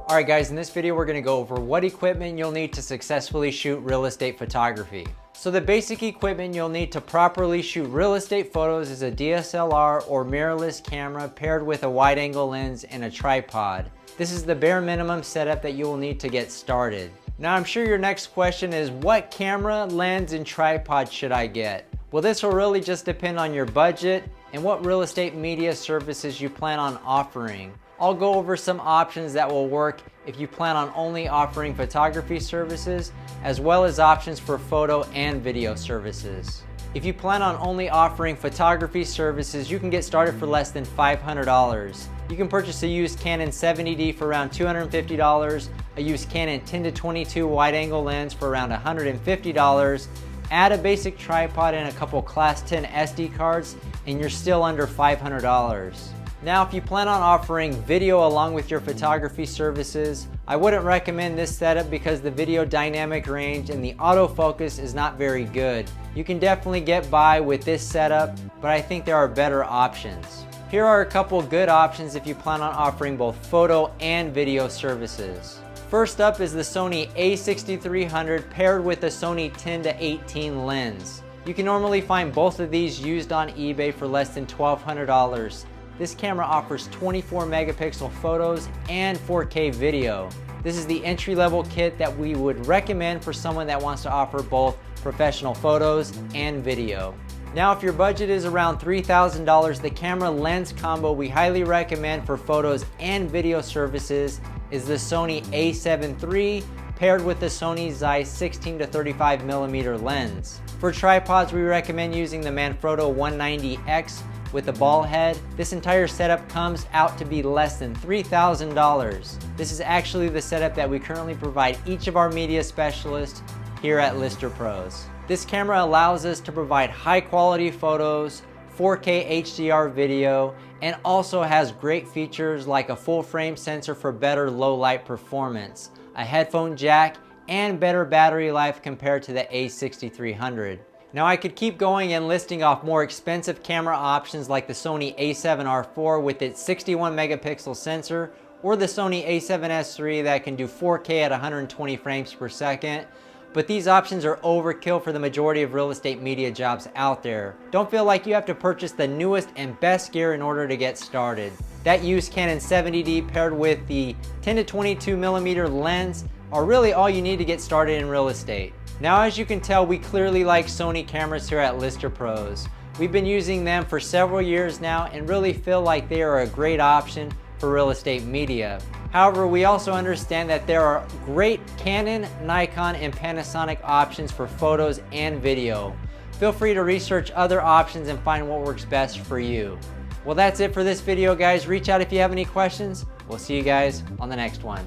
Alright guys, in this video we're going to go over what equipment you'll need to successfully shoot real estate photography. So the basic equipment you'll need to properly shoot real estate photos is a DSLR or mirrorless camera paired with a wide angle lens and a tripod. This is the bare minimum setup that you will need to get started. Now I'm sure your next question is, what camera, lens, and tripod should I get? Well, this will really just depend on your budget and what real estate media services you plan on offering. I'll go over some options that will work if you plan on only offering photography services, as well as options for photo and video services. If you plan on only offering photography services, you can get started for less than $500. You can purchase a used Canon 70D for around $250, a used Canon 10-22 wide angle lens for around $150, add a basic tripod and a couple Class 10 SD cards, and you're still under $500. Now, if you plan on offering video along with your photography services, I wouldn't recommend this setup because the video dynamic range and the autofocus is not very good. You can definitely get by with this setup, but I think there are better options. Here are a couple good options if you plan on offering both photo and video services. First up is the Sony a6300 paired with a Sony 10-18 lens. You can normally find both of these used on eBay for less than $1,200. This camera offers 24 megapixel photos and 4K video. This is the entry-level kit that we would recommend for someone that wants to offer both professional photos and video. Now, if your budget is around $3,000, the camera lens combo we highly recommend for photos and video services is the Sony a7 III paired with the Sony Zeiss 16-35mm lens. For tripods, we recommend using the Manfrotto 190X with a ball head. This entire setup comes out to be less than $3,000. This is actually the setup that we currently provide each of our media specialists here at Lister Pros. This camera allows us to provide high quality photos, 4K HDR video, and also has great features like a full frame sensor for better low light performance, a headphone jack, and better battery life compared to the a6300. Now, I could keep going and listing off more expensive camera options like the Sony a7R IV with its 61 megapixel sensor, or the Sony a7S III that can do 4K at 120 frames per second. But these options are overkill for the majority of real estate media jobs out there. Don't feel like you have to purchase the newest and best gear in order to get started. That used Canon 70D paired with the 10-22mm lens are really all you need to get started in real estate. Now, as you can tell, we clearly like Sony cameras here at Lister Pros. We've been using them for several years now and really feel like they are a great option for real estate media. However, we also understand that there are great Canon, Nikon, and Panasonic options for photos and video. Feel free to research other options and find what works best for you. Well, that's it for this video, guys. Reach out if you have any questions. We'll see you guys on the next one.